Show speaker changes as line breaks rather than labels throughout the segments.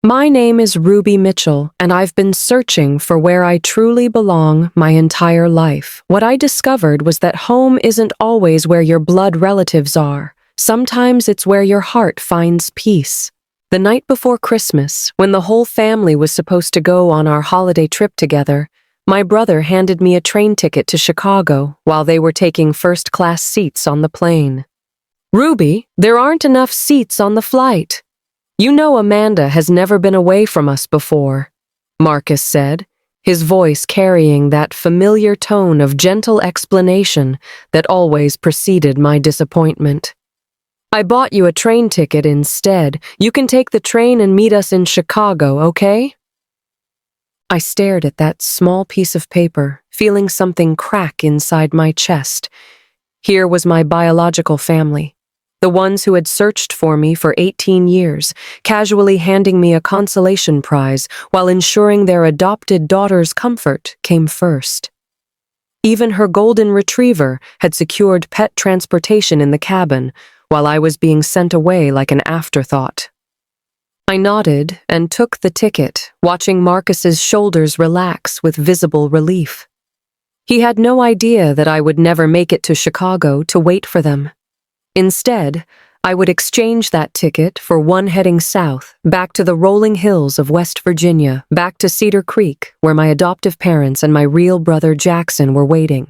My name is Ruby Mitchell, and I've been searching for where I truly belong my entire life. What I discovered was that home isn't always where your blood relatives are. Sometimes it's where your heart finds peace. The night before Christmas, when the whole family was supposed to go on our holiday trip together, my brother handed me a train ticket to Chicago while they were taking first-class seats on the plane. "Ruby, there aren't enough seats on the flight. You know Amanda has never been away from us before," Marcus said, his voice carrying that familiar tone of gentle explanation that always preceded my disappointment. "I bought you a train ticket instead. You can take the train and meet us in Chicago, okay?" I stared at that small piece of paper, feeling something crack inside my chest. Here was my biological family, the ones who had searched for me for 18 years, casually handing me a consolation prize while ensuring their adopted daughter's comfort came first. Even her golden retriever had secured pet transportation in the cabin, while I was being sent away like an afterthought. I nodded and took the ticket, watching Marcus's shoulders relax with visible relief. He had no idea that I would never make it to Chicago to wait for them. Instead, I would exchange that ticket for one heading south, back to the rolling hills of West Virginia, back to Cedar Creek, where my adoptive parents and my real brother Jackson were waiting.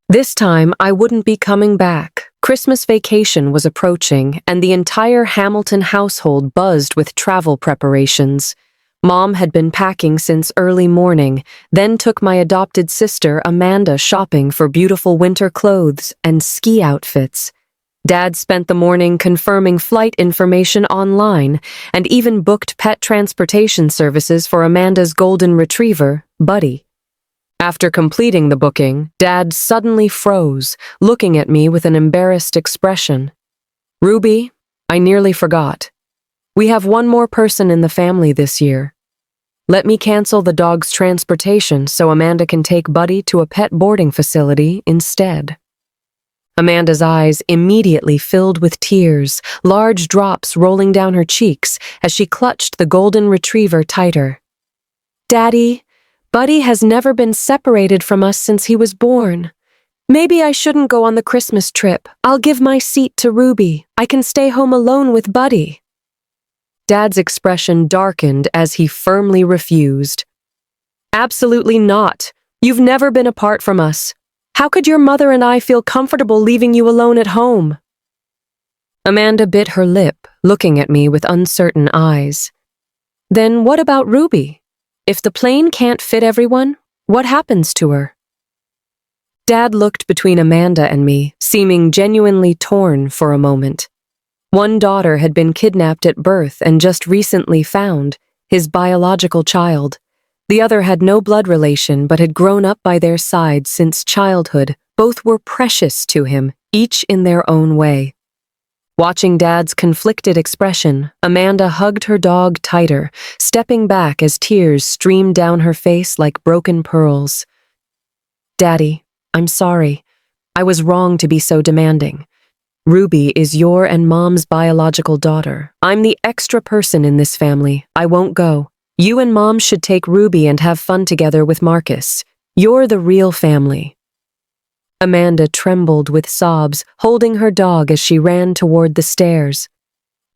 This time, I wouldn't be coming back. Christmas vacation was approaching, and the entire Hamilton household buzzed with travel preparations. Mom had been packing since early morning, then took my adopted sister Amanda shopping for beautiful winter clothes and ski outfits. Dad spent the morning confirming flight information online and even booked pet transportation services for Amanda's golden retriever, Buddy. After completing the booking, Dad suddenly froze, looking at me with an embarrassed expression. "Ruby, I nearly forgot. We have one more person in the family this year. Let me cancel the dog's transportation so Amanda can take Buddy to a pet boarding facility instead." Amanda's eyes immediately filled with tears, large drops rolling down her cheeks as she clutched the golden retriever tighter. "Daddy, Buddy has never been separated from us since he was born. Maybe I shouldn't go on the Christmas trip. I'll give my seat to Ruby. I can stay home alone with Buddy." Dad's expression darkened as he firmly refused. "Absolutely not. You've never been apart from us. How could your mother and I feel comfortable leaving you alone at home?" Amanda bit her lip, looking at me with uncertain eyes. "Then what about Ruby? If the plane can't fit everyone, what happens to her?" Dad looked between Amanda and me, seeming genuinely torn for a moment. One daughter had been kidnapped at birth and just recently found, his biological child. The other had no blood relation but had grown up by their side since childhood. Both were precious to him, each in their own way. Watching Dad's conflicted expression, Amanda hugged her dog tighter, stepping back as tears streamed down her face like broken pearls. "Daddy, I'm sorry. I was wrong to be so demanding. Ruby is your and Mom's biological daughter. I'm the extra person in this family. I won't go. You and Mom should take Ruby and have fun together with Marcus. You're the real family." Amanda trembled with sobs, holding her dog as she ran toward the stairs.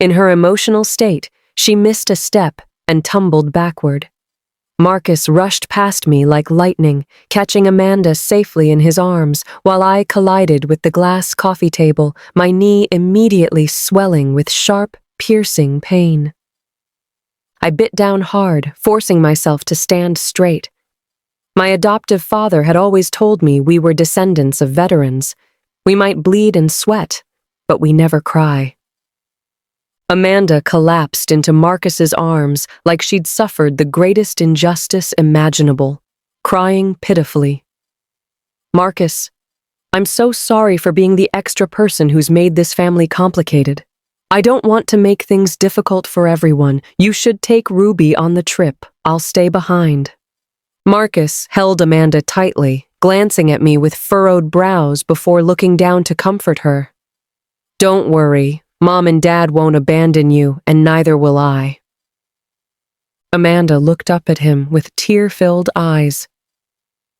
In her emotional state, she missed a step and tumbled backward. Marcus rushed past me like lightning, catching Amanda safely in his arms, while I collided with the glass coffee table, my knee immediately swelling with sharp, piercing pain. I bit down hard, forcing myself to stand straight. My adoptive father had always told me we were descendants of veterans. We might bleed and sweat, but we never cry. Amanda collapsed into Marcus's arms like she'd suffered the greatest injustice imaginable, crying pitifully. "Marcus, I'm so sorry for being the extra person who's made this family complicated. I don't want to make things difficult for everyone. You should take Ruby on the trip. I'll stay behind." Marcus held Amanda tightly, glancing at me with furrowed brows before looking down to comfort her. "Don't worry. Mom and Dad won't abandon you, and neither will I." Amanda looked up at him with tear-filled eyes.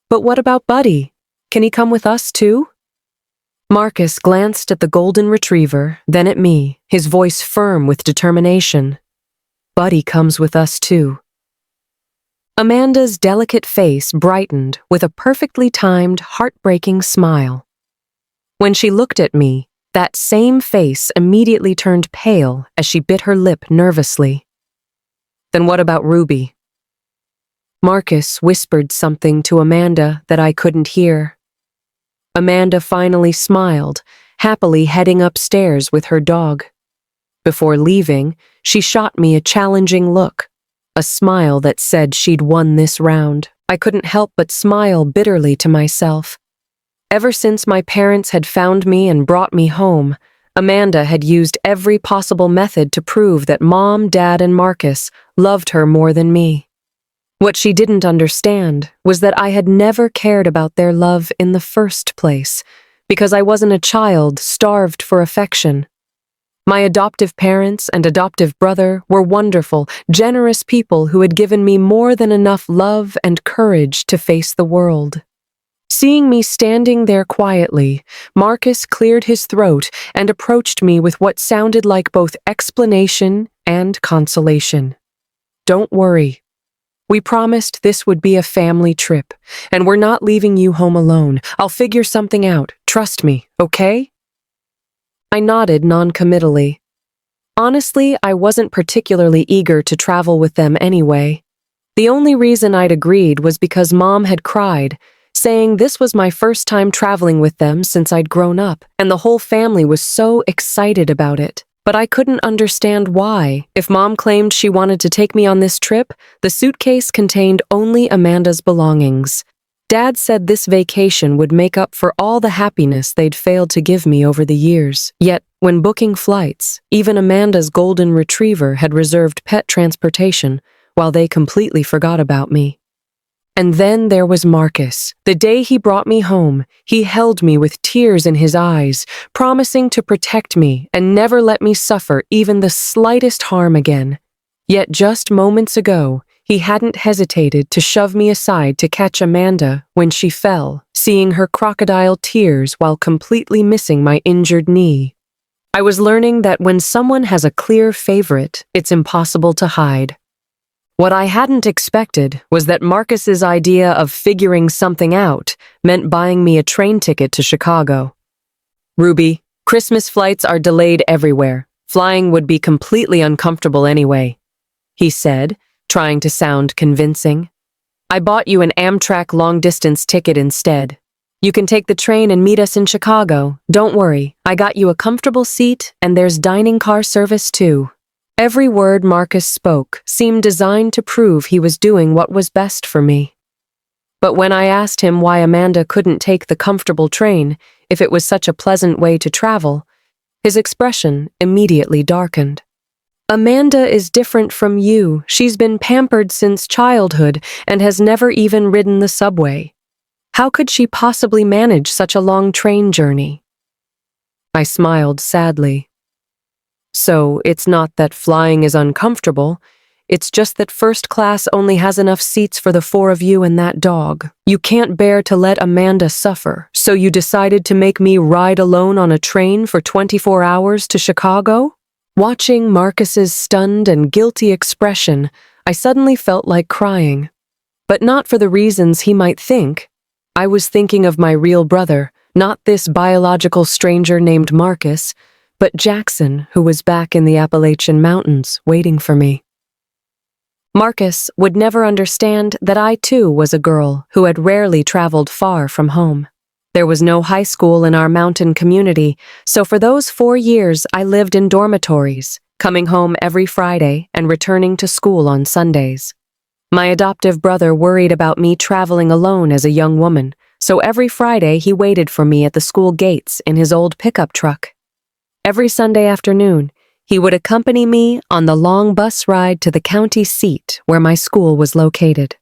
But what about Buddy? Can he come with us too? Marcus glanced at the golden retriever, then at me, his voice firm with determination. Buddy comes with us too. Amanda's delicate face brightened with a perfectly timed, heartbreaking smile. When she looked at me, that same face immediately turned pale as she bit her lip nervously. Then what about Ruby? Marcus whispered something to Amanda that I couldn't hear. Amanda finally smiled, happily heading upstairs with her dog. Before leaving, she shot me a challenging look, a smile that said she'd won this round. I couldn't help but smile bitterly to myself. Ever since my parents had found me and brought me home, Amanda had used every possible method to prove that Mom, Dad, and Marcus loved her more than me. What she didn't understand was that I had never cared about their love in the first place, because I wasn't a child starved for affection. My adoptive parents and adoptive brother were wonderful, generous people who had given me more than enough love and courage to face the world. Seeing me standing there quietly, Marcus cleared his throat and approached me with what sounded like both explanation and consolation. Don't worry. We promised this would be a family trip, and we're not leaving you home alone. I'll figure something out. Trust me, okay? I nodded non-committally. Honestly, I wasn't particularly eager to travel with them anyway. The only reason I'd agreed was because Mom had cried, saying this was my first time traveling with them since I'd grown up, and the whole family was so excited about it. But I couldn't understand why. If Mom claimed she wanted to take me on this trip, the suitcase contained only Amanda's belongings. Dad said this vacation would make up for all the happiness they'd failed to give me over the years. Yet, when booking flights, even Amanda's golden retriever had reserved pet transportation, while they completely forgot about me. And then there was Marcus. The day he brought me home, he held me with tears in his eyes, promising to protect me and never let me suffer even the slightest harm again. Yet just moments ago, he hadn't hesitated to shove me aside to catch Amanda when she fell, seeing her crocodile tears while completely missing my injured knee. I was learning that when someone has a clear favorite, it's impossible to hide. What I hadn't expected was that Marcus's idea of figuring something out meant buying me a train ticket to Chicago. Ruby, Christmas flights are delayed everywhere. Flying would be completely uncomfortable anyway, he said, trying to sound convincing. I bought you an Amtrak long-distance ticket instead. You can take the train and meet us in Chicago. Don't worry, I got you a comfortable seat and there's dining car service too. Every word Marcus spoke seemed designed to prove he was doing what was best for me. But when I asked him why Amanda couldn't take the comfortable train if it was such a pleasant way to travel, his expression immediately darkened. Amanda is different from you. She's been pampered since childhood and has never even ridden the subway. How could she possibly manage such a long train journey? I smiled sadly. So, it's not that flying is uncomfortable, it's just that first class only has enough seats for the four of you and that dog. You can't bear to let Amanda suffer, so you decided to make me ride alone on a train for 24 hours to Chicago? Watching Marcus's stunned and guilty expression, I suddenly felt like crying. But not for the reasons he might think. I was thinking of my real brother, not this biological stranger named Marcus, but Jackson, who was back in the Appalachian Mountains, waiting for me. Marcus would never understand that I too was a girl who had rarely traveled far from home. There was no high school in our mountain community, so for those 4 years I lived in dormitories, coming home every Friday and returning to school on Sundays. My adoptive brother worried about me traveling alone as a young woman, so every Friday he waited for me at the school gates in his old pickup truck. Every Sunday afternoon, he would accompany me on the long bus ride to the county seat where my school was located.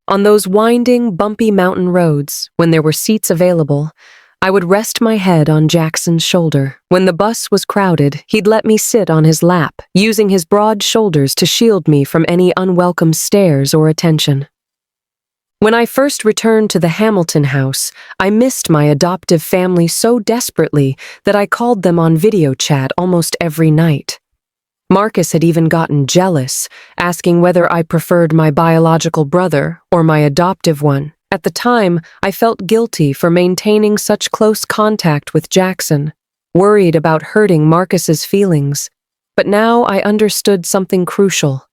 On those winding, bumpy mountain roads, when there were seats available, I would rest my head on Jackson's shoulder. When the bus was crowded, he'd let me sit on his lap, using his broad shoulders to shield me from any unwelcome stares or attention. When I first returned to the Hamilton house, I missed my adoptive family so desperately that I called them on video chat almost every night. Marcus had even gotten jealous, asking whether I preferred my biological brother or my adoptive one. At the time, I felt guilty for maintaining such close contact with Jackson, worried about hurting Marcus's feelings. But now I understood something crucial.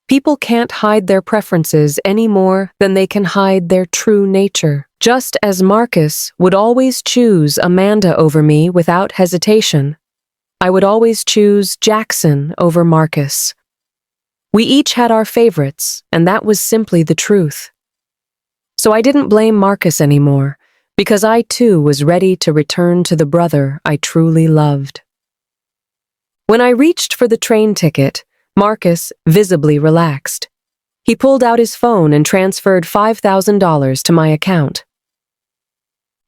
People can't hide their preferences any more than they can hide their true nature. Just as Marcus would always choose Amanda over me without hesitation, I would always choose Jackson over Marcus. We each had our favorites, and that was simply the truth. So I didn't blame Marcus anymore, because I too was ready to return to the brother I truly loved. When I reached for the train ticket, Marcus visibly relaxed. He pulled out his phone and transferred $5,000 to my account.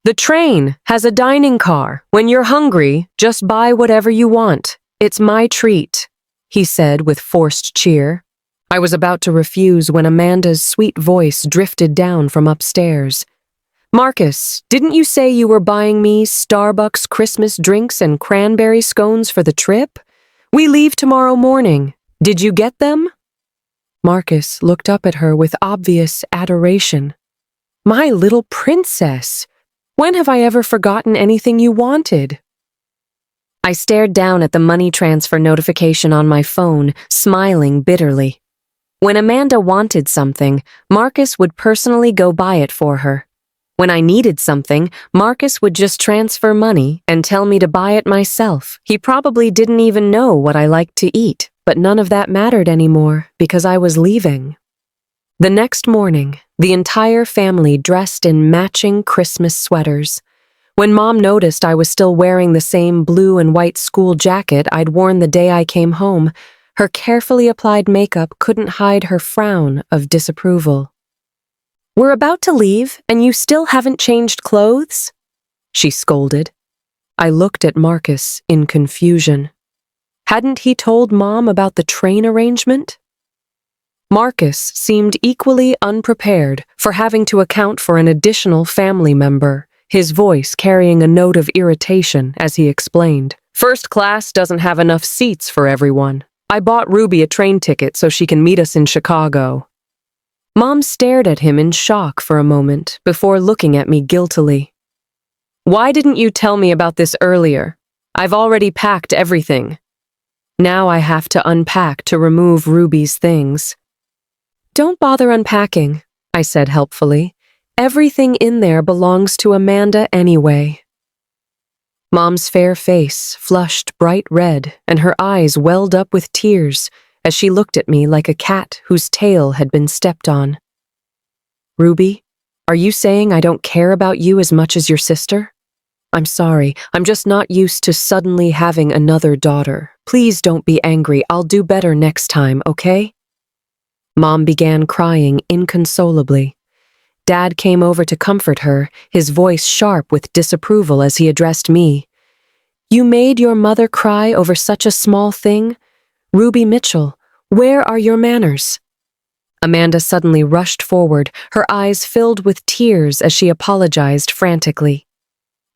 "The train has a dining car. When you're hungry, just buy whatever you want. It's my treat," he said with forced cheer. I was about to refuse when Amanda's sweet voice drifted down from upstairs. "Marcus, didn't you say you were buying me Starbucks Christmas drinks and cranberry scones for the trip? We leave tomorrow morning. Did you get them?" Marcus looked up at her with obvious adoration. "My little princess! When have I ever forgotten anything you wanted?" I stared down at the money transfer notification on my phone, smiling bitterly. When Amanda wanted something, Marcus would personally go buy it for her. When I needed something, Marcus would just transfer money and tell me to buy it myself. He probably didn't even know what I liked to eat, but none of that mattered anymore because I was leaving. The next morning, the entire family dressed in matching Christmas sweaters. When Mom noticed I was still wearing the same blue and white school jacket I'd worn the day I came home, her carefully applied makeup couldn't hide her frown of disapproval. "We're about to leave, and you still haven't changed clothes?" she scolded. I looked at Marcus in confusion. Hadn't he told Mom about the train arrangement? Marcus seemed equally unprepared for having to account for an additional family member, his voice carrying a note of irritation as he explained. "First class doesn't have enough seats for everyone. I bought Ruby a train ticket so she can meet us in Chicago." Mom stared at him in shock for a moment before looking at me guiltily. "Why didn't you tell me about this earlier? I've already packed everything." Now I have to unpack to remove Ruby's things. "Don't bother unpacking," I said helpfully. "Everything in there belongs to Amanda anyway." Mom's fair face flushed bright red, and her eyes welled up with tears as she looked at me like a cat whose tail had been stepped on. "Ruby, are you saying I don't care about you as much as your sister? I'm sorry, I'm just not used to suddenly having another daughter. Please don't be angry, I'll do better next time, okay?" Mom began crying inconsolably. Dad came over to comfort her, his voice sharp with disapproval as he addressed me. "You made your mother cry over such a small thing? Ruby Mitchell, where are your manners?" Amanda suddenly rushed forward, her eyes filled with tears as she apologized frantically.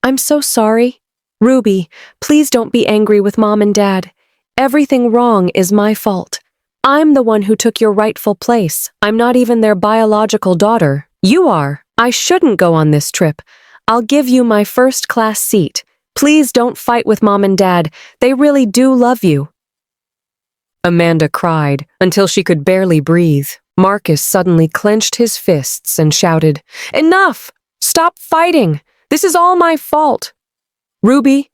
"I'm so sorry. Ruby, please don't be angry with Mom and Dad. Everything wrong is my fault. I'm the one who took your rightful place. I'm not even their biological daughter. You are. I shouldn't go on this trip. I'll give you my first-class seat. Please don't fight with Mom and Dad. They really do love you." Amanda cried until she could barely breathe. Marcus suddenly clenched his fists and shouted, "Enough! Stop fighting! This is all my fault. Ruby,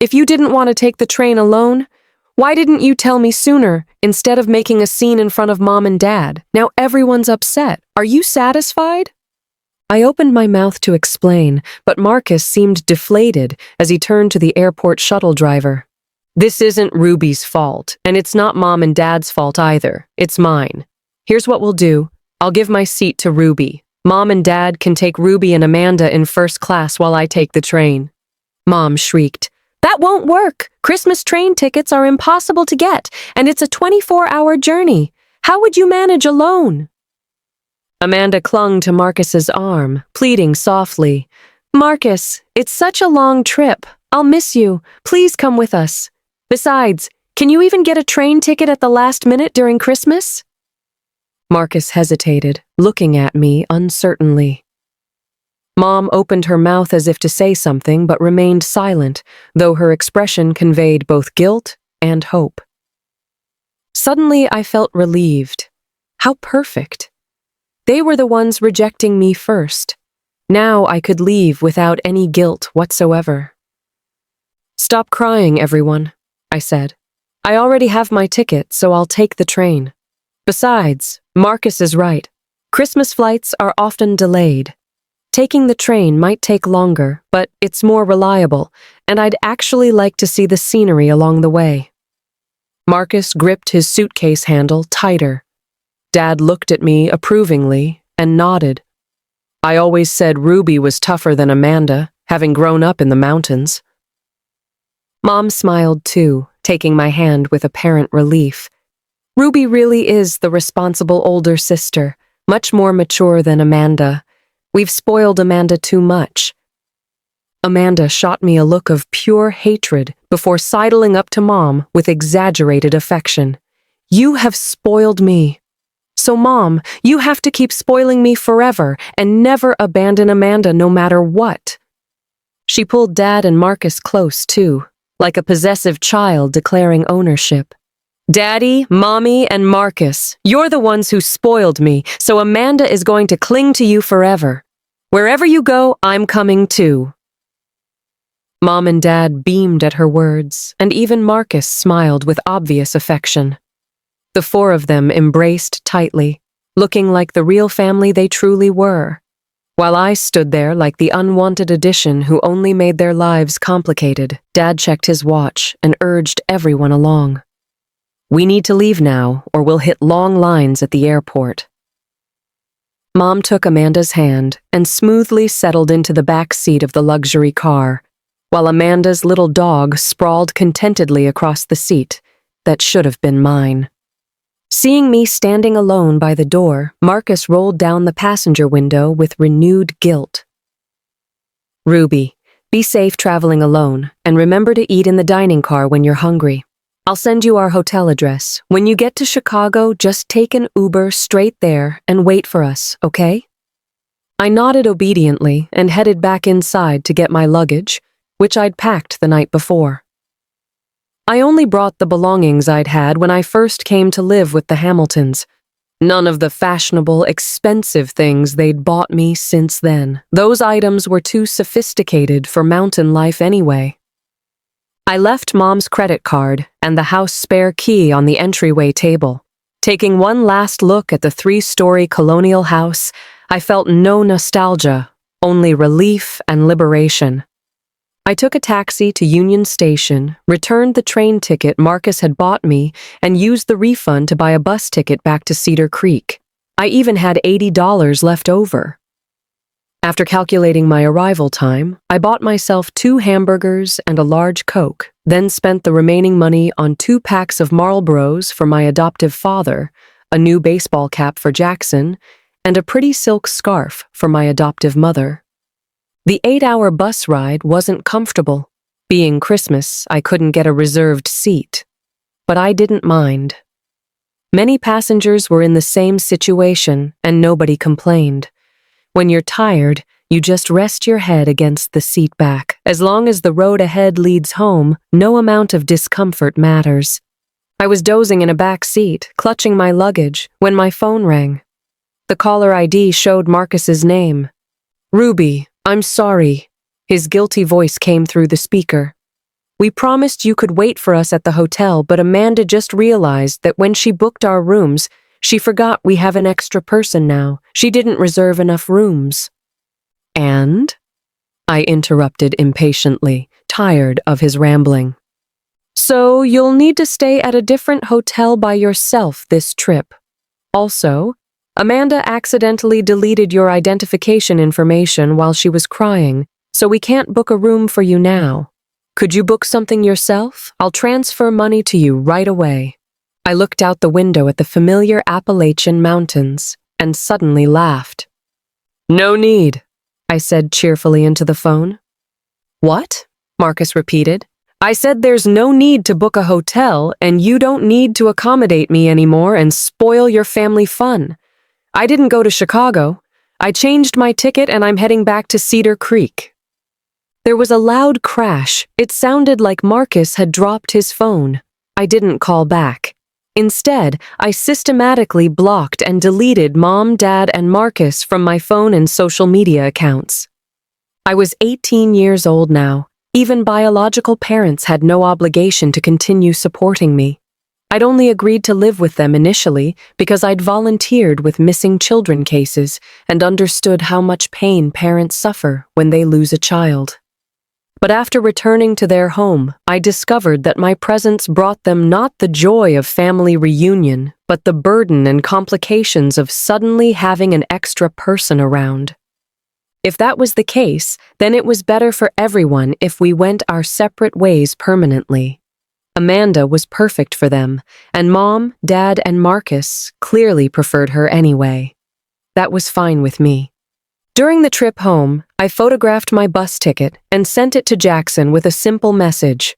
if you didn't want to take the train alone, why didn't you tell me sooner instead of making a scene in front of Mom and Dad? Now everyone's upset. Are you satisfied?" I opened my mouth to explain, but Marcus seemed deflated as he turned to the airport shuttle driver. "This isn't Ruby's fault, and it's not Mom and Dad's fault either. It's mine. Here's what we'll do. I'll give my seat to Ruby. Mom and Dad can take Ruby and Amanda in first class while I take the train. Mom shrieked. That won't work. Christmas train tickets are impossible to get, and it's a 24-hour journey. How would you manage alone? Amanda clung to Marcus's arm, pleading softly. Marcus, it's such a long trip. I'll miss you. Please come with us. Besides, can you even get a train ticket at the last minute during Christmas? Marcus hesitated, looking at me uncertainly. Mom opened her mouth as if to say something, but remained silent, though her expression conveyed both guilt and hope. Suddenly, I felt relieved. How perfect. They were the ones rejecting me first. Now I could leave without any guilt whatsoever. Stop crying, everyone, I said. I already have my ticket, so I'll take the train. Besides, Marcus is right. Christmas flights are often delayed. Taking the train might take longer, but it's more reliable, and I'd actually like to see the scenery along the way. Marcus gripped his suitcase handle tighter. Dad looked at me approvingly and nodded. I always said Ruby was tougher than Amanda, having grown up in the mountains. Mom smiled too, taking my hand with apparent relief. Ruby really is the responsible older sister, much more mature than Amanda. We've spoiled Amanda too much. Amanda shot me a look of pure hatred before sidling up to Mom with exaggerated affection. You have spoiled me. So, Mom, you have to keep spoiling me forever and never abandon Amanda no matter what. She pulled Dad and Marcus close, too, like a possessive child declaring ownership. Daddy, Mommy, and Marcus, you're the ones who spoiled me, so Amanda is going to cling to you forever. Wherever you go, I'm coming too. Mom and Dad beamed at her words, and even Marcus smiled with obvious affection. The four of them embraced tightly, looking like the real family they truly were, while I stood there like the unwanted addition who only made their lives complicated. Dad checked his watch and urged everyone along. We need to leave now, or we'll hit long lines at the airport. Mom took Amanda's hand and smoothly settled into the back seat of the luxury car, while Amanda's little dog sprawled contentedly across the seat that should have been mine. Seeing me standing alone by the door, Marcus rolled down the passenger window with renewed guilt. Ruby, be safe traveling alone, and remember to eat in the dining car when you're hungry. I'll send you our hotel address. When you get to Chicago, just take an Uber straight there and wait for us, okay? I nodded obediently and headed back inside to get my luggage, which I'd packed the night before. I only brought the belongings I'd had when I first came to live with the Hamiltons. None of the fashionable, expensive things they'd bought me since then. Those items were too sophisticated for mountain life anyway. I left Mom's credit card and the house spare key on the entryway table. Taking one last look at the 3-story colonial house, I felt no nostalgia, only relief and liberation. I took a taxi to Union Station, returned the train ticket Marcus had bought me, and used the refund to buy a bus ticket back to Cedar Creek. I even had $80 left over. After calculating my arrival time, I bought myself 2 hamburgers and a large Coke, then spent the remaining money on 2 packs of Marlboros for my adoptive father, a new baseball cap for Jackson, and a pretty silk scarf for my adoptive mother. The 8-hour bus ride wasn't comfortable. Being Christmas, I couldn't get a reserved seat. But I didn't mind. Many passengers were in the same situation, and nobody complained. When you're tired, you just rest your head against the seat back. As long as the road ahead leads home, no amount of discomfort matters. I was dozing in a back seat, clutching my luggage, when my phone rang. The caller ID showed Marcus's name. Ruby, I'm sorry. His guilty voice came through the speaker. We promised you could wait for us at the hotel, but Amanda just realized that when she booked our rooms, she forgot we have an extra person now. She didn't reserve enough rooms. And? I interrupted impatiently, tired of his rambling. So you'll need to stay at a different hotel by yourself this trip. Also, Amanda accidentally deleted your identification information while she was crying, so we can't book a room for you now. Could you book something yourself? I'll transfer money to you right away." I looked out the window at the familiar Appalachian Mountains and suddenly laughed. "No need," I said cheerfully into the phone. "What?" Marcus repeated. "I said there's no need to book a hotel and you don't need to accommodate me anymore and spoil your family fun. I didn't go to Chicago. I changed my ticket and I'm heading back to Cedar Creek." There was a loud crash. It sounded like Marcus had dropped his phone. I didn't call back. Instead, I systematically blocked and deleted Mom, Dad, and Marcus from my phone and social media accounts. I was 18 years old now. Even biological parents had no obligation to continue supporting me. I'd only agreed to live with them initially because I'd volunteered with missing children cases and understood how much pain parents suffer when they lose a child. But after returning to their home, I discovered that my presence brought them not the joy of family reunion, but the burden and complications of suddenly having an extra person around. If that was the case, then it was better for everyone if we went our separate ways permanently. Amanda was perfect for them, and Mom, Dad, and Marcus clearly preferred her anyway. That was fine with me. During the trip home, I photographed my bus ticket and sent it to Jackson with a simple message.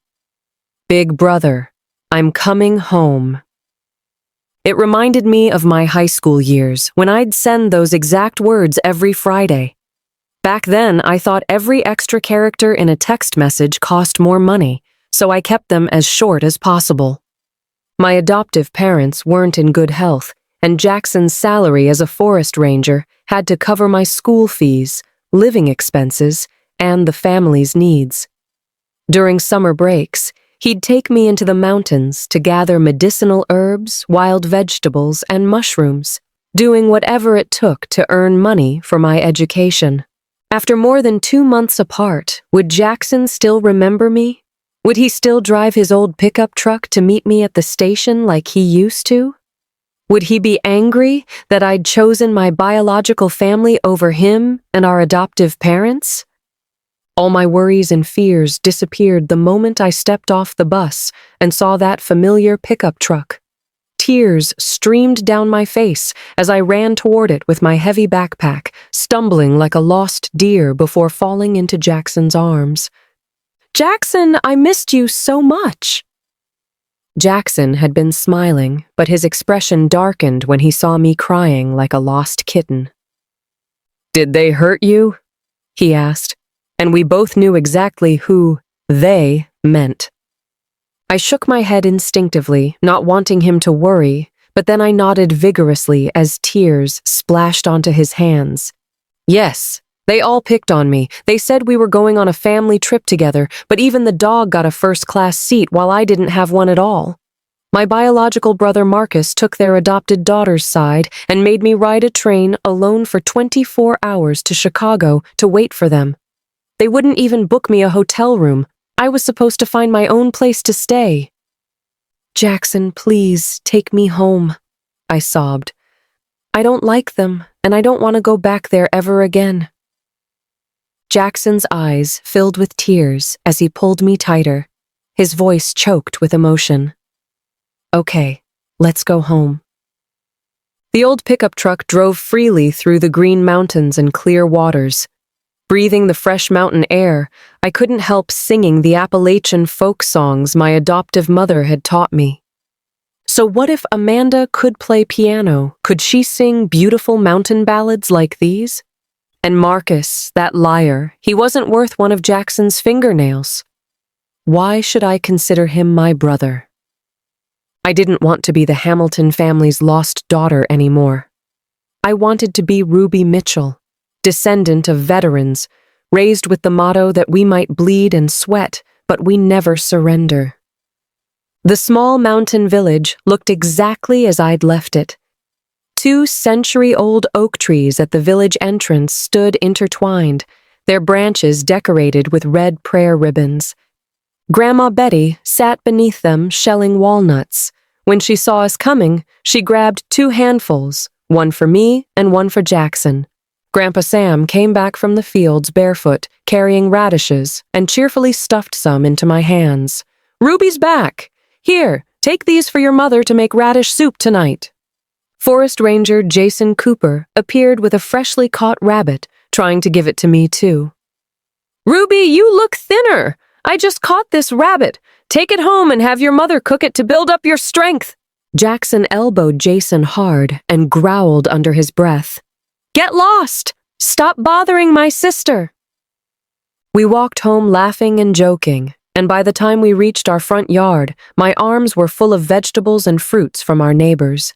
"Big brother, I'm coming home." It reminded me of my high school years when I'd send those exact words every Friday. Back then, I thought every extra character in a text message cost more money, so I kept them as short as possible. My adoptive parents weren't in good health, and Jackson's salary as a forest ranger had to cover my school fees, living expenses, and the family's needs. During summer breaks, he'd take me into the mountains to gather medicinal herbs, wild vegetables, and mushrooms, doing whatever it took to earn money for my education. After more than 2 months apart, would Jackson still remember me? Would he still drive his old pickup truck to meet me at the station like he used to? Would he be angry that I'd chosen my biological family over him and our adoptive parents? All my worries and fears disappeared the moment I stepped off the bus and saw that familiar pickup truck. Tears streamed down my face as I ran toward it with my heavy backpack, stumbling like a lost deer before falling into Jackson's arms. "Jackson, I missed you so much." Jackson had been smiling, but his expression darkened when he saw me crying like a lost kitten. "Did they hurt you?" he asked, and we both knew exactly who "they" meant. I shook my head instinctively, not wanting him to worry, but then I nodded vigorously as tears splashed onto his hands. "Yes, they all picked on me. They said we were going on a family trip together, but even the dog got a first-class seat while I didn't have one at all. My biological brother Marcus took their adopted daughter's side and made me ride a train alone for 24 hours to Chicago to wait for them. They wouldn't even book me a hotel room. I was supposed to find my own place to stay." "Jackson, please, take me home," I sobbed. "I don't like them, and I don't want to go back there ever again." Jackson's eyes filled with tears as he pulled me tighter, his voice choked with emotion. "Okay, let's go home." The old pickup truck drove freely through the green mountains and clear waters. Breathing the fresh mountain air, I couldn't help singing the Appalachian folk songs my adoptive mother had taught me. So what if Amanda could play piano? Could she sing beautiful mountain ballads like these? And Marcus, that liar, he wasn't worth one of Jackson's fingernails. Why should I consider him my brother? I didn't want to be the Hamilton family's lost daughter anymore. I wanted to be Ruby Mitchell, descendant of veterans, raised with the motto that we might bleed and sweat, but we never surrender. The small mountain village looked exactly as I'd left it. 2 century-old oak trees at the village entrance stood intertwined, their branches decorated with red prayer ribbons. Grandma Betty sat beneath them shelling walnuts. When she saw us coming, she grabbed 2 handfuls, one for me and one for Jackson. Grandpa Sam came back from the fields barefoot, carrying radishes, and cheerfully stuffed some into my hands. "Ruby's back! Here, take these for your mother to make radish soup tonight." Forest Ranger Jason Cooper appeared with a freshly caught rabbit, trying to give it to me too. "Ruby, you look thinner! I just caught this rabbit. Take it home and have your mother cook it to build up your strength." Jackson elbowed Jason hard and growled under his breath. "Get lost! Stop bothering my sister!" We walked home laughing and joking, and by the time we reached our front yard, my arms were full of vegetables and fruits from our neighbors.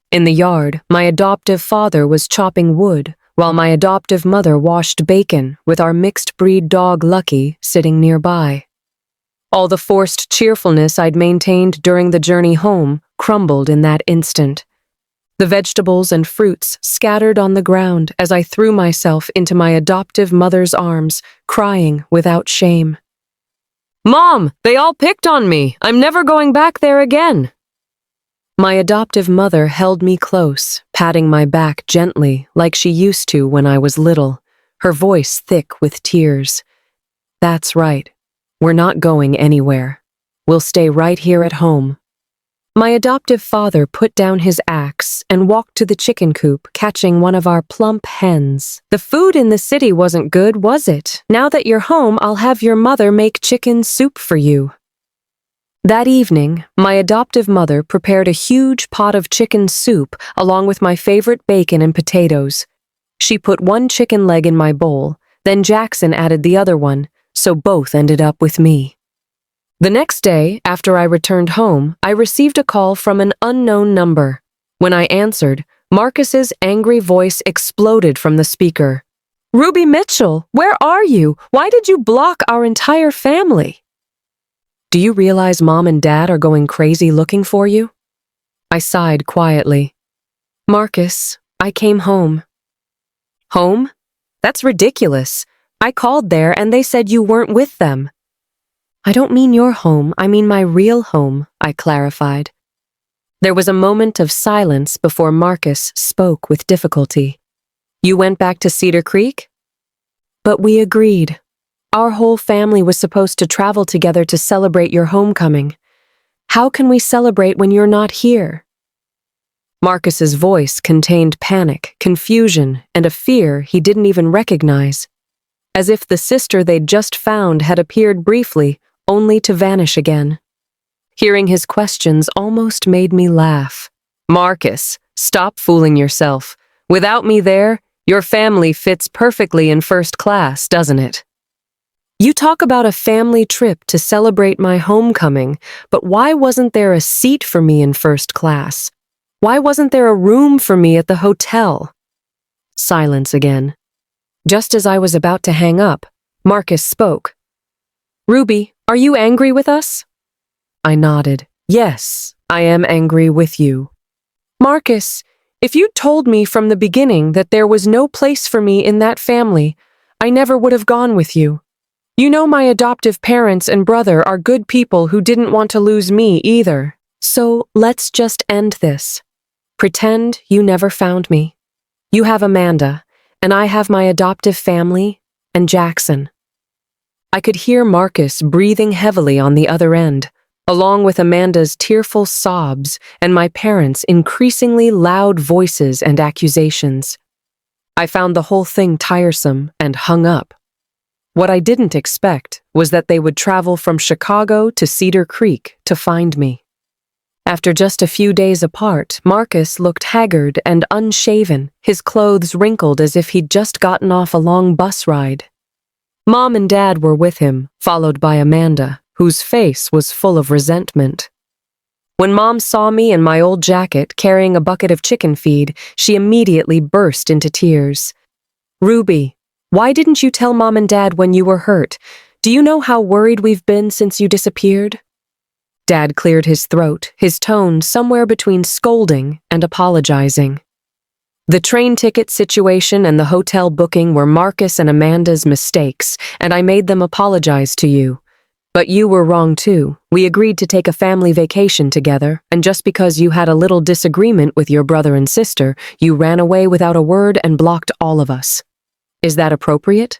In the yard, my adoptive father was chopping wood, while my adoptive mother washed bacon, with our mixed-breed dog Lucky sitting nearby. All the forced cheerfulness I'd maintained during the journey home crumbled in that instant. The vegetables and fruits scattered on the ground as I threw myself into my adoptive mother's arms, crying without shame. "Mom, they all picked on me. I'm never going back there again." My adoptive mother held me close, patting my back gently like she used to when I was little, her voice thick with tears. "That's right. We're not going anywhere. We'll stay right here at home." My adoptive father put down his axe and walked to the chicken coop, catching one of our plump hens. "The food in the city wasn't good, was it? Now that you're home, I'll have your mother make chicken soup for you." That evening, my adoptive mother prepared a huge pot of chicken soup along with my favorite bacon and potatoes. She put one chicken leg in my bowl, then Jackson added the other one, so both ended up with me. The next day, after I returned home, I received a call from an unknown number. When I answered, Marcus's angry voice exploded from the speaker. "Ruby Mitchell, where are you? Why did you block our entire family?" "Do you realize Mom and Dad are going crazy looking for you?" I sighed quietly. "Marcus, I came home." "Home? That's ridiculous. I called there and they said you weren't with them." "I don't mean your home, I mean my real home," I clarified. There was a moment of silence before Marcus spoke with difficulty. "You went back to Cedar Creek?" "But we agreed. Our whole family was supposed to travel together to celebrate your homecoming. How can we celebrate when you're not here?" Marcus's voice contained panic, confusion, and a fear he didn't even recognize. As if the sister they'd just found had appeared briefly, only to vanish again. Hearing his questions almost made me laugh. "Marcus, stop fooling yourself. Without me there, your family fits perfectly in first class, doesn't it?" "You talk about a family trip to celebrate my homecoming, but why wasn't there a seat for me in first class? Why wasn't there a room for me at the hotel?" Silence again. Just as I was about to hang up, Marcus spoke. "Ruby, are you angry with us?" I nodded. "Yes, I am angry with you." "Marcus, if you'd told me from the beginning that there was no place for me in that family, I never would have gone with you. You know my adoptive parents and brother are good people who didn't want to lose me either. So let's just end this. Pretend you never found me. You have Amanda, and I have my adoptive family and Jackson." I could hear Marcus breathing heavily on the other end, along with Amanda's tearful sobs and my parents' increasingly loud voices and accusations. I found the whole thing tiresome and hung up. What I didn't expect was that they would travel from Chicago to Cedar Creek to find me. After just a few days apart, Marcus looked haggard and unshaven, his clothes wrinkled as if he'd just gotten off a long bus ride. Mom and Dad were with him, followed by Amanda, whose face was full of resentment. When Mom saw me in my old jacket carrying a bucket of chicken feed, she immediately burst into tears. "Ruby, why didn't you tell Mom and Dad when you were hurt? Do you know how worried we've been since you disappeared?" Dad cleared his throat, his tone somewhere between scolding and apologizing. "The train ticket situation and the hotel booking were Marcus and Amanda's mistakes, and I made them apologize to you. But you were wrong too. We agreed to take a family vacation together, and just because you had a little disagreement with your brother and sister, you ran away without a word and blocked all of us. Is that appropriate?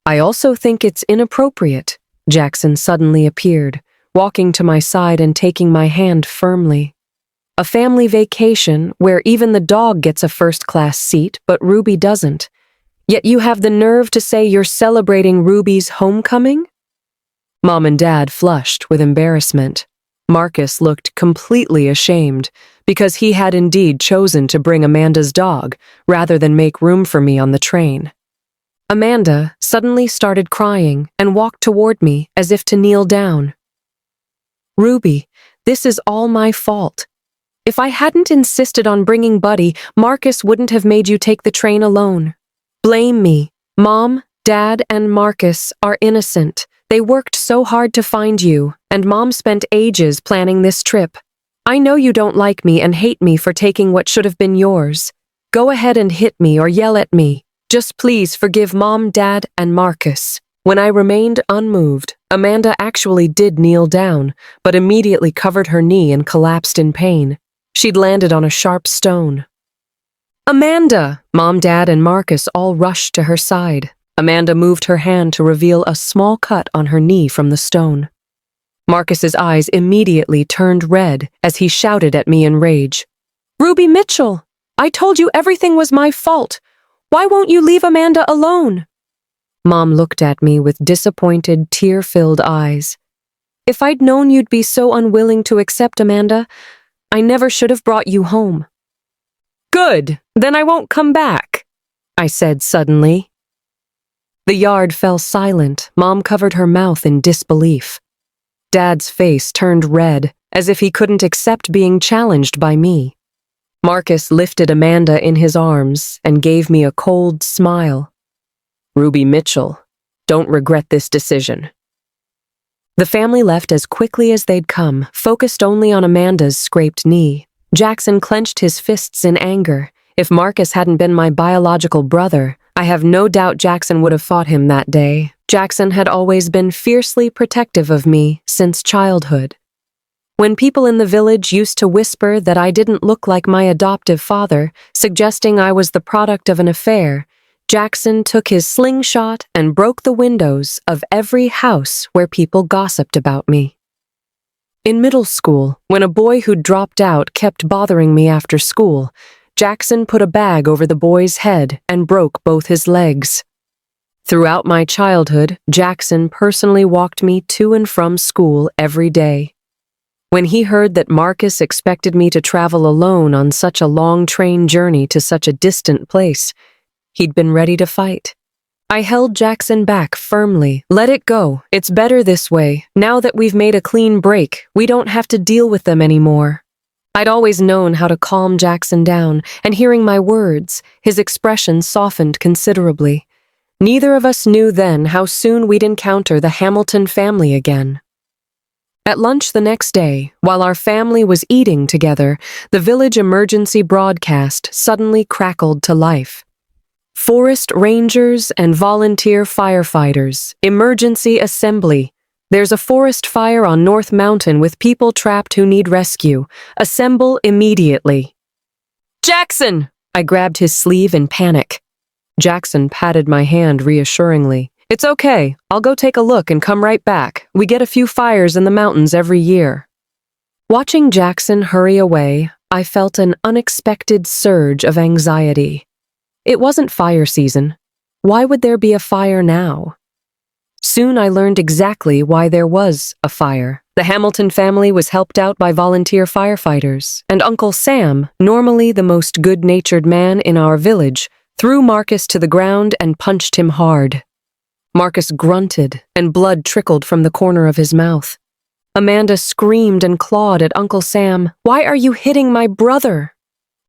I also think it's inappropriate. Jackson suddenly appeared, walking to my side and taking my hand firmly. A family vacation where even the dog gets a first-class seat, but Ruby doesn't. Yet you have the nerve to say you're celebrating Ruby's homecoming? Mom and Dad flushed with embarrassment. Marcus looked completely ashamed because he had indeed chosen to bring Amanda's dog rather than make room for me on the train. Amanda suddenly started crying and walked toward me as if to kneel down. Ruby, this is all my fault. If I hadn't insisted on bringing Buddy, Marcus wouldn't have made you take the train alone. Blame me. Mom, Dad, and Marcus are innocent. They worked so hard to find you, and Mom spent ages planning this trip. I know you don't like me and hate me for taking what should have been yours. Go ahead and hit me or yell at me. Just please forgive Mom, Dad, and Marcus. When I remained unmoved, Amanda actually did kneel down, but immediately covered her knee and collapsed in pain. She'd landed on a sharp stone. Amanda! Mom, Dad, and Marcus all rushed to her side. Amanda moved her hand to reveal a small cut on her knee from the stone. Marcus's eyes immediately turned red as he shouted at me in rage. Ruby Mitchell! I told you everything was my fault. Why won't you leave Amanda alone? Mom looked at me with disappointed, tear-filled eyes. If I'd known you'd be so unwilling to accept Amanda, I never should have brought you home. Good, then I won't come back, I said suddenly. The yard fell silent. Mom covered her mouth in disbelief. Dad's face turned red, as if he couldn't accept being challenged by me. Marcus lifted Amanda in his arms and gave me a cold smile. Ruby Mitchell, don't regret this decision. The family left as quickly as they'd come, focused only on Amanda's scraped knee. Jackson clenched his fists in anger. If Marcus hadn't been my biological brother, I have no doubt Jackson would have fought him that day. Jackson had always been fiercely protective of me since childhood. When people in the village used to whisper that I didn't look like my adoptive father, suggesting I was the product of an affair, Jackson took his slingshot and broke the windows of every house where people gossiped about me. In middle school, when a boy who'd dropped out kept bothering me after school, Jackson put a bag over the boy's head and broke both his legs. Throughout my childhood, Jackson personally walked me to and from school every day. When he heard that Marcus expected me to travel alone on such a long train journey to such a distant place, he'd been ready to fight. I held Jackson back firmly. Let it go. It's better this way. Now that we've made a clean break, we don't have to deal with them anymore. I'd always known how to calm Jackson down, and hearing my words, his expression softened considerably. Neither of us knew then how soon we'd encounter the Hamilton family again. At lunch the next day, while our family was eating together, the village emergency broadcast suddenly crackled to life. Forest rangers and volunteer firefighters, emergency assembly. There's a forest fire on North Mountain with people trapped who need rescue. Assemble immediately. Jackson! I grabbed his sleeve in panic. Jackson patted my hand reassuringly. It's okay. I'll go take a look and come right back. We get a few fires in the mountains every year. Watching Jackson hurry away, I felt an unexpected surge of anxiety. It wasn't fire season. Why would there be a fire now? Soon I learned exactly why there was a fire. The Hamilton family was helped out by volunteer firefighters, and Uncle Sam, normally the most good-natured man in our village, threw Marcus to the ground and punched him hard. Marcus grunted, and blood trickled from the corner of his mouth. Amanda screamed and clawed at Uncle Sam. Why are you hitting my brother?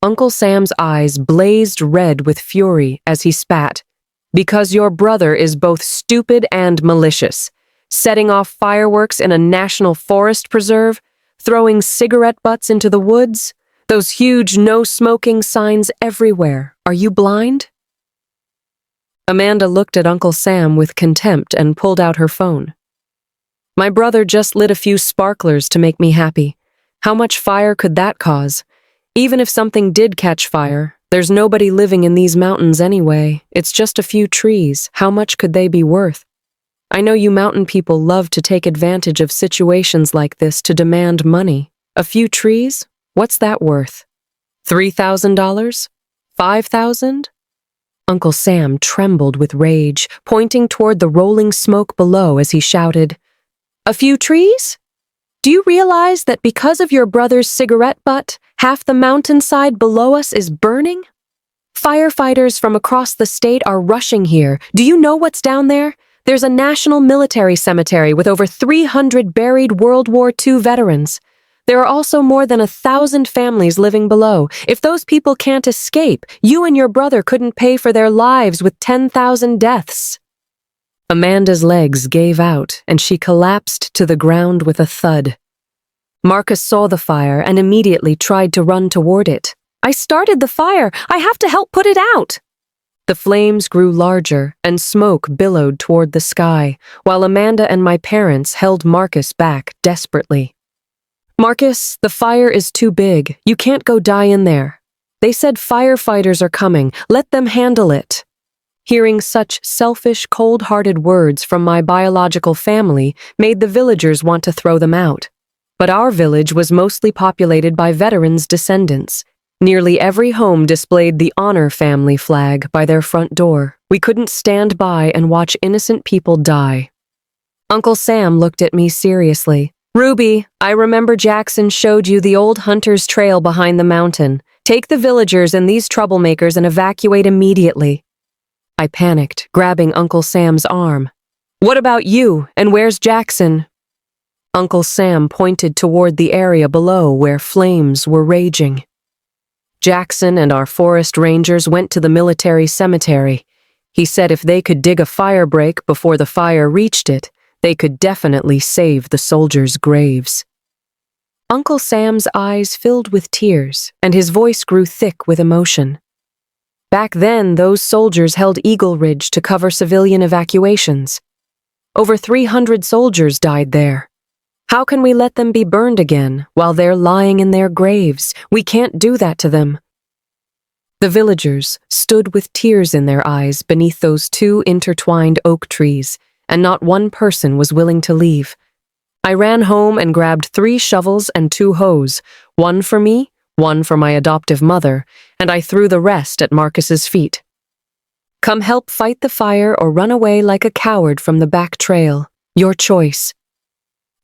Uncle Sam's eyes blazed red with fury as he spat. Because your brother is both stupid and malicious, setting off fireworks in a national forest preserve, throwing cigarette butts into the woods, those huge no-smoking signs everywhere. Are you blind? Amanda looked at Uncle Sam with contempt and pulled out her phone. My brother just lit a few sparklers to make me happy. How much fire could that cause? Even if something did catch fire, there's nobody living in these mountains anyway. It's just a few trees. How much could they be worth? I know you mountain people love to take advantage of situations like this to demand money. A few trees? What's that worth? $3,000? $5,000? Uncle Sam trembled with rage, pointing toward the rolling smoke below as he shouted, "A few trees? Do you realize that because of your brother's cigarette butt, half the mountainside below us is burning? Firefighters from across the state are rushing here. Do you know what's down there? There's a national military cemetery with over 300 buried World War II veterans. There are also more than 1,000 families living below. If those people can't escape, you and your brother couldn't pay for their lives with 10,000 deaths." Amanda's legs gave out, and she collapsed to the ground with a thud. Marcus saw the fire and immediately tried to run toward it. "I started the fire! I have to help put it out!" The flames grew larger, and smoke billowed toward the sky, while Amanda and my parents held Marcus back desperately. "Marcus, the fire is too big. You can't go die in there. They said firefighters are coming. Let them handle it." Hearing such selfish, cold-hearted words from my biological family made the villagers want to throw them out. But our village was mostly populated by veterans' descendants. Nearly every home displayed the Honor family flag by their front door. We couldn't stand by and watch innocent people die. Uncle Sam looked at me seriously. "Ruby, I remember Jackson showed you the old hunter's trail behind the mountain. Take the villagers and these troublemakers and evacuate immediately." I panicked, grabbing Uncle Sam's arm. "What about you, and where's Jackson?" Uncle Sam pointed toward the area below where flames were raging. "Jackson and our forest rangers went to the military cemetery. He said if they could dig a fire break before the fire reached it, they could definitely save the soldiers' graves." Uncle Sam's eyes filled with tears, and his voice grew thick with emotion. Back then, those soldiers held Eagle Ridge to cover civilian evacuations. Over 300 soldiers died there. How can we let them be burned again while they're lying in their graves? We can't do that to them. The villagers stood with tears in their eyes beneath those two intertwined oak trees, and not one person was willing to leave. I ran home and grabbed 3 shovels and 2 hoes, one for me, one for my adoptive mother, and I threw the rest at Marcus's feet. "Come help fight the fire or run away like a coward from the back trail. Your choice."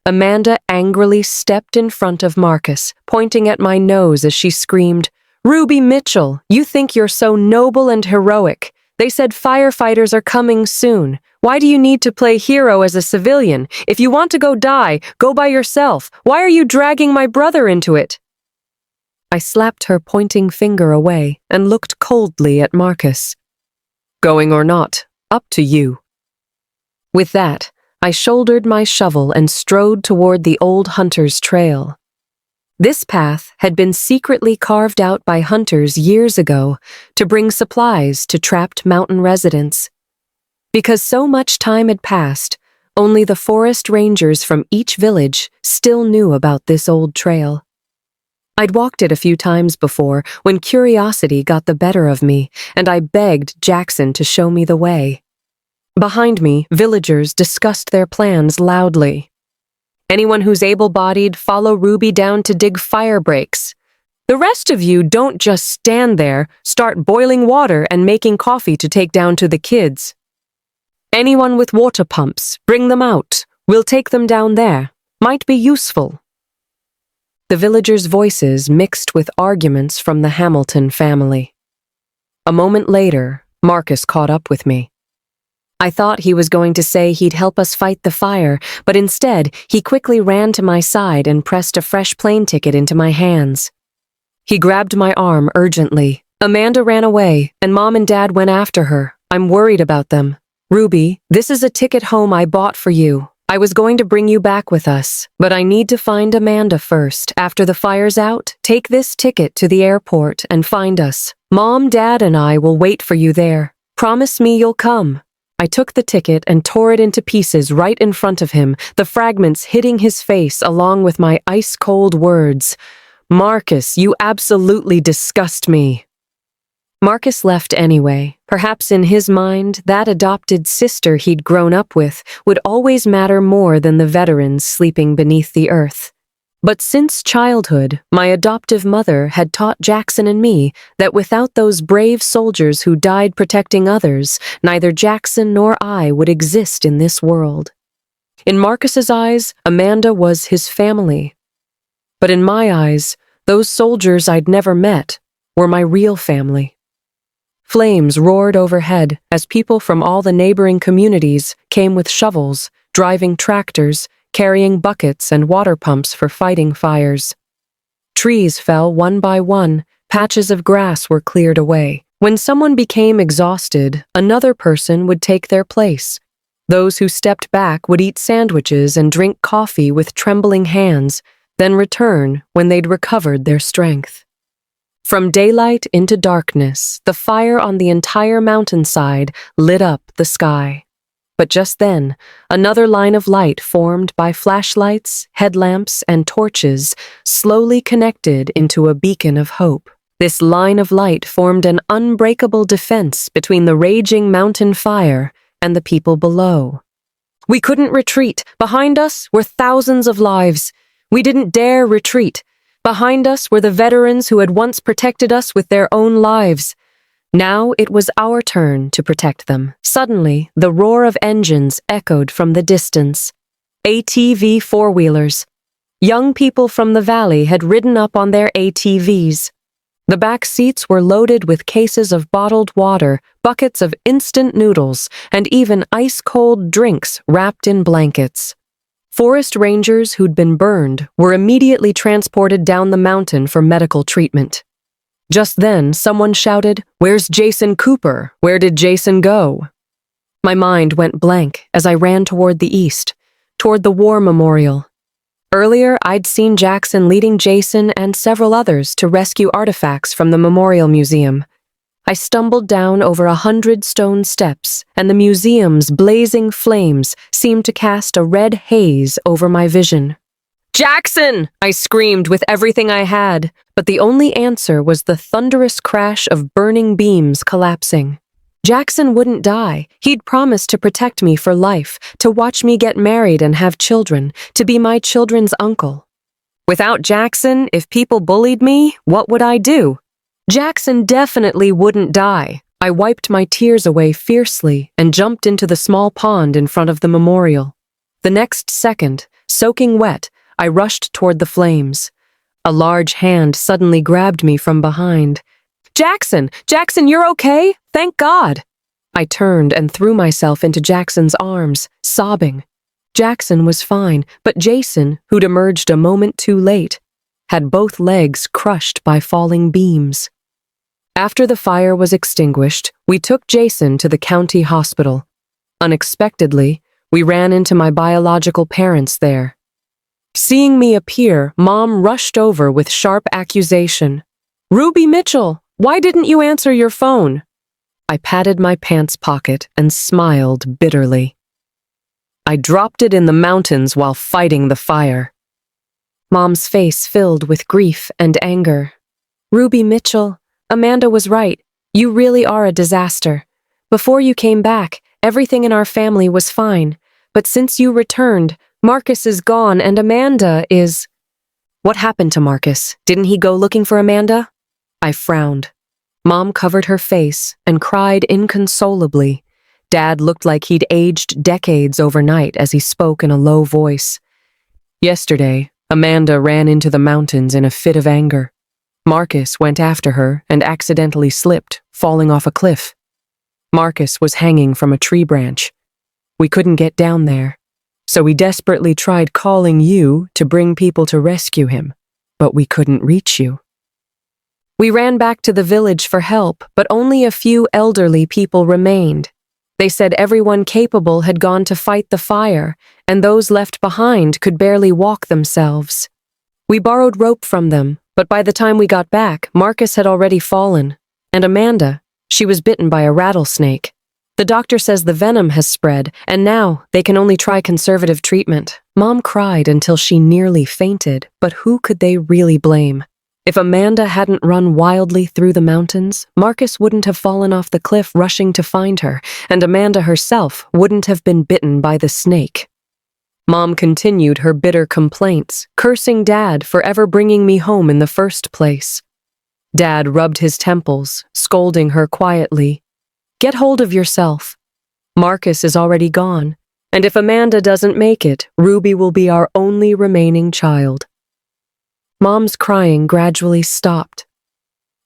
Amanda angrily stepped in front of Marcus, pointing at my nose as she screamed, "Ruby Mitchell, you think you're so noble and heroic. They said firefighters are coming soon. Why do you need to play hero as a civilian? If you want to go die, go by yourself. Why are you dragging my brother into it?" I slapped her pointing finger away and looked coldly at Marcus. "Going or not, up to you." With that, I shouldered my shovel and strode toward the old hunter's trail. This path had been secretly carved out by hunters years ago to bring supplies to trapped mountain residents. Because so much time had passed, only the forest rangers from each village still knew about this old trail. I'd walked it a few times before when curiosity got the better of me, and I begged Jackson to show me the way. Behind me, villagers discussed their plans loudly. "Anyone who's able-bodied, follow Ruby down to dig fire breaks. The rest of you don't just stand there, start boiling water and making coffee to take down to the kids. Anyone with water pumps, bring them out. We'll take them down there. Might be useful." The villagers' voices mixed with arguments from the Hamilton family. A moment later, Marcus caught up with me. I thought he was going to say he'd help us fight the fire, but instead, he quickly ran to my side and pressed a fresh plane ticket into my hands. He grabbed my arm urgently. "Amanda ran away, and Mom and Dad went after her. I'm worried about them. Ruby, this is a ticket home I bought for you. I was going to bring you back with us, but I need to find Amanda first. After the fire's out, take this ticket to the airport and find us. Mom, Dad, and I will wait for you there. Promise me you'll come." I took the ticket and tore it into pieces right in front of him, the fragments hitting his face along with my ice-cold words. "Marcus, you absolutely disgust me." Marcus left anyway. Perhaps in his mind, that adopted sister he'd grown up with would always matter more than the veterans sleeping beneath the earth. But since childhood, my adoptive mother had taught Jackson and me that without those brave soldiers who died protecting others, neither Jackson nor I would exist in this world. In Marcus's eyes, Amanda was his family. But in my eyes, those soldiers I'd never met were my real family. Flames roared overhead as people from all the neighboring communities came with shovels, driving tractors, carrying buckets and water pumps for fighting fires. Trees fell one by one, patches of grass were cleared away. When someone became exhausted, another person would take their place. Those who stepped back would eat sandwiches and drink coffee with trembling hands, then return when they'd recovered their strength. From daylight into darkness, the fire on the entire mountainside lit up the sky. But just then, another line of light formed by flashlights, headlamps, and torches slowly connected into a beacon of hope. This line of light formed an unbreakable defense between the raging mountain fire and the people below. We couldn't retreat. Behind us were thousands of lives. We didn't dare retreat. Behind us were the veterans who had once protected us with their own lives. Now it was our turn to protect them. Suddenly, the roar of engines echoed from the distance. ATV four-wheelers. Young people from the valley had ridden up on their ATVs. The back seats were loaded with cases of bottled water, buckets of instant noodles, and even ice-cold drinks wrapped in blankets. Forest rangers who'd been burned were immediately transported down the mountain for medical treatment. Just then, someone shouted, "Where's Jason Cooper? Where did Jason go?" My mind went blank as I ran toward the east, toward the war memorial. Earlier, I'd seen Jackson leading Jason and several others to rescue artifacts from the memorial museum. I stumbled down over 100 stone steps, and the museum's blazing flames seemed to cast a red haze over my vision. "Jackson!" I screamed with everything I had, but the only answer was the thunderous crash of burning beams collapsing. Jackson wouldn't die. He'd promised to protect me for life, to watch me get married and have children, to be my children's uncle. Without Jackson, if people bullied me, what would I do? Jackson definitely wouldn't die. I wiped my tears away fiercely and jumped into the small pond in front of the memorial. The next second, soaking wet, I rushed toward the flames. A large hand suddenly grabbed me from behind. "Jackson! Jackson, you're okay? Thank God!" I turned and threw myself into Jackson's arms, sobbing. Jackson was fine, but Jason, who'd emerged a moment too late, had both legs crushed by falling beams. After the fire was extinguished, we took Jason to the county hospital. Unexpectedly, we ran into my biological parents there. Seeing me appear, Mom rushed over with sharp accusation. "Ruby Mitchell, why didn't you answer your phone?" I patted my pants pocket and smiled bitterly. "I dropped it in the mountains while fighting the fire." Mom's face filled with grief and anger. "Ruby Mitchell, Amanda was right. You really are a disaster. Before you came back, everything in our family was fine. But since you returned, Marcus is gone and Amanda is—" "What happened to Marcus? Didn't he go looking for Amanda?" I frowned. Mom covered her face and cried inconsolably. Dad looked like he'd aged decades overnight as he spoke in a low voice. "Yesterday, Amanda ran into the mountains in a fit of anger. Marcus went after her and accidentally slipped, falling off a cliff. Marcus was hanging from a tree branch. We couldn't get down there, so we desperately tried calling you to bring people to rescue him, but we couldn't reach you. We ran back to the village for help, but only a few elderly people remained. They said everyone capable had gone to fight the fire, and those left behind could barely walk themselves. We borrowed rope from them, but by the time we got back, Marcus had already fallen. And Amanda, she was bitten by a rattlesnake. The doctor says the venom has spread, and now they can only try conservative treatment. Mom cried until she nearly fainted, but who could they really blame? If Amanda hadn't run wildly through the mountains, Marcus wouldn't have fallen off the cliff rushing to find her, and Amanda herself wouldn't have been bitten by the snake. Mom continued her bitter complaints, cursing Dad for ever bringing me home in the first place. Dad rubbed his temples, scolding her quietly. Get hold of yourself. Marcus is already gone, and if Amanda doesn't make it, Ruby will be our only remaining child. Mom's crying gradually stopped.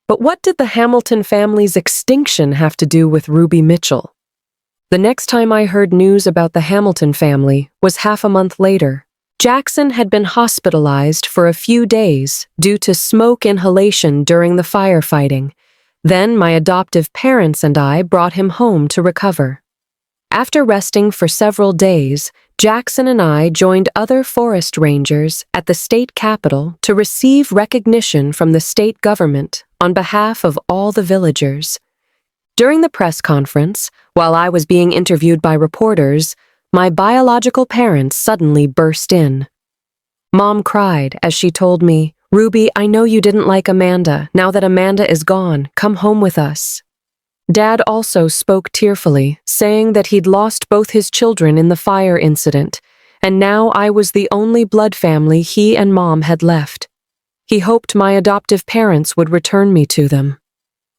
But what did the Hamilton family's extinction have to do with Ruby Mitchell? The next time I heard news about the Hamilton family was half a month later. Jackson had been hospitalized for a few days due to smoke inhalation during the firefighting. Then my adoptive parents and I brought him home to recover. After resting for several days, Jackson and I joined other forest rangers at the state capitol to receive recognition from the state government on behalf of all the villagers. During the press conference, while I was being interviewed by reporters, my biological parents suddenly burst in. Mom cried as she told me, "Ruby, I know you didn't like Amanda. Now that Amanda is gone, come home with us." Dad also spoke tearfully, saying that he'd lost both his children in the fire incident, and now I was the only blood family he and Mom had left. He hoped my adoptive parents would return me to them.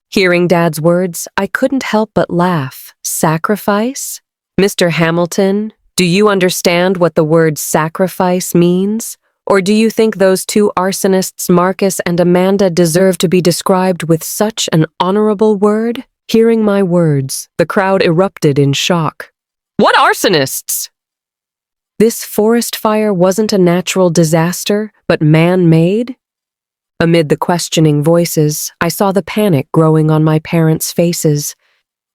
Hearing Dad's words, I couldn't help but laugh. Sacrifice? Mr. Hamilton, do you understand what the word sacrifice means? Or do you think those two arsonists, Marcus and Amanda, deserve to be described with such an honorable word? Hearing my words, the crowd erupted in shock. What arsonists? This forest fire wasn't a natural disaster, but man-made? Amid the questioning voices, I saw the panic growing on my parents' faces.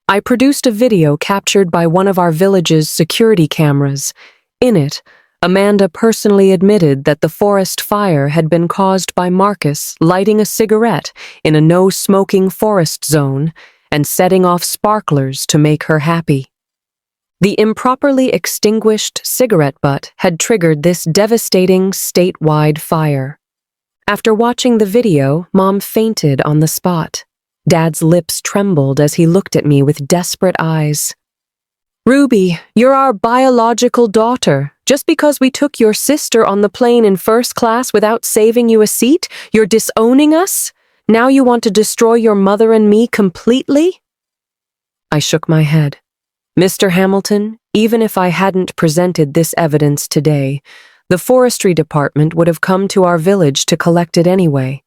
I produced a video captured by one of our village's security cameras. In it, Amanda personally admitted that the forest fire had been caused by Marcus lighting a cigarette in a no-smoking forest zone and setting off sparklers to make her happy. The improperly extinguished cigarette butt had triggered this devastating statewide fire. After watching the video, Mom fainted on the spot. Dad's lips trembled as he looked at me with desperate eyes. "Ruby, you're our biological daughter. Just because we took your sister on the plane in first class without saving you a seat, you're disowning us? Now you want to destroy your mother and me completely?" I shook my head. Mr. Hamilton, even if I hadn't presented this evidence today, the forestry department would have come to our village to collect it anyway.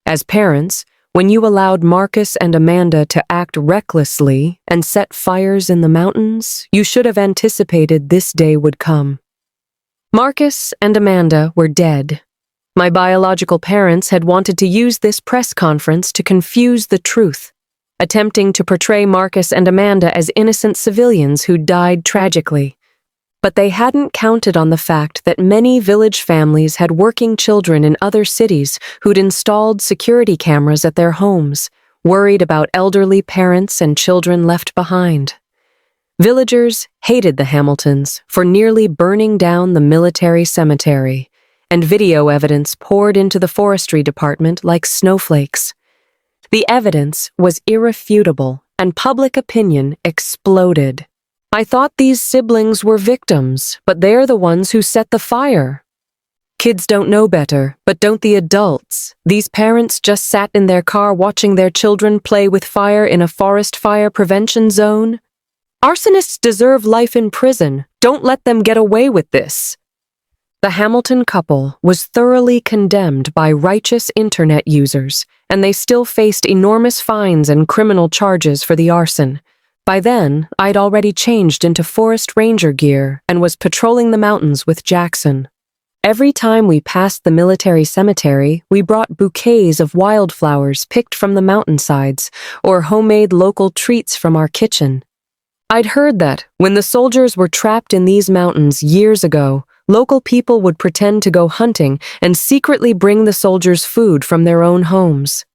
As parents, when you allowed Marcus and Amanda to act recklessly and set fires in the mountains, you should have anticipated this day would come. Marcus and Amanda were dead. My biological parents had wanted to use this press conference to confuse the truth, attempting to portray Marcus and Amanda as innocent civilians who died tragically. But they hadn't counted on the fact that many village families had working children in other cities who'd installed security cameras at their homes, worried about elderly parents and children left behind. Villagers hated the Hamiltons for nearly burning down the military cemetery, and video evidence poured into the forestry department like snowflakes. The evidence was irrefutable, and public opinion exploded. I thought these siblings were victims, but they're the ones who set the fire. Kids don't know better, but don't the adults? These parents just sat in their car watching their children play with fire in a forest fire prevention zone. Arsonists deserve life in prison. Don't let them get away with this. The Hamilton couple was thoroughly condemned by righteous internet users, and they still faced enormous fines and criminal charges for the arson. By then, I'd already changed into forest ranger gear and was patrolling the mountains with Jackson. Every time we passed the military cemetery, we brought bouquets of wildflowers picked from the mountainsides or homemade local treats from our kitchen. I'd heard that, when the soldiers were trapped in these mountains years ago, local people would pretend to go hunting and secretly bring the soldiers food from their own homes.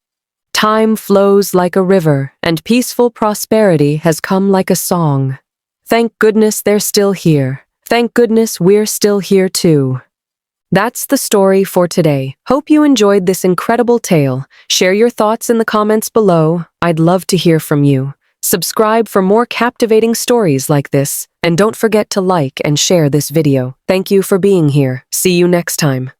Time flows like a river, and peaceful prosperity has come like a song. Thank goodness they're still here. Thank goodness we're still here too. That's the story for today. Hope you enjoyed this incredible tale. Share your thoughts in the comments below. I'd love to hear from you. Subscribe for more captivating stories like this, and don't forget to like and share this video. Thank you for being here. See you next time.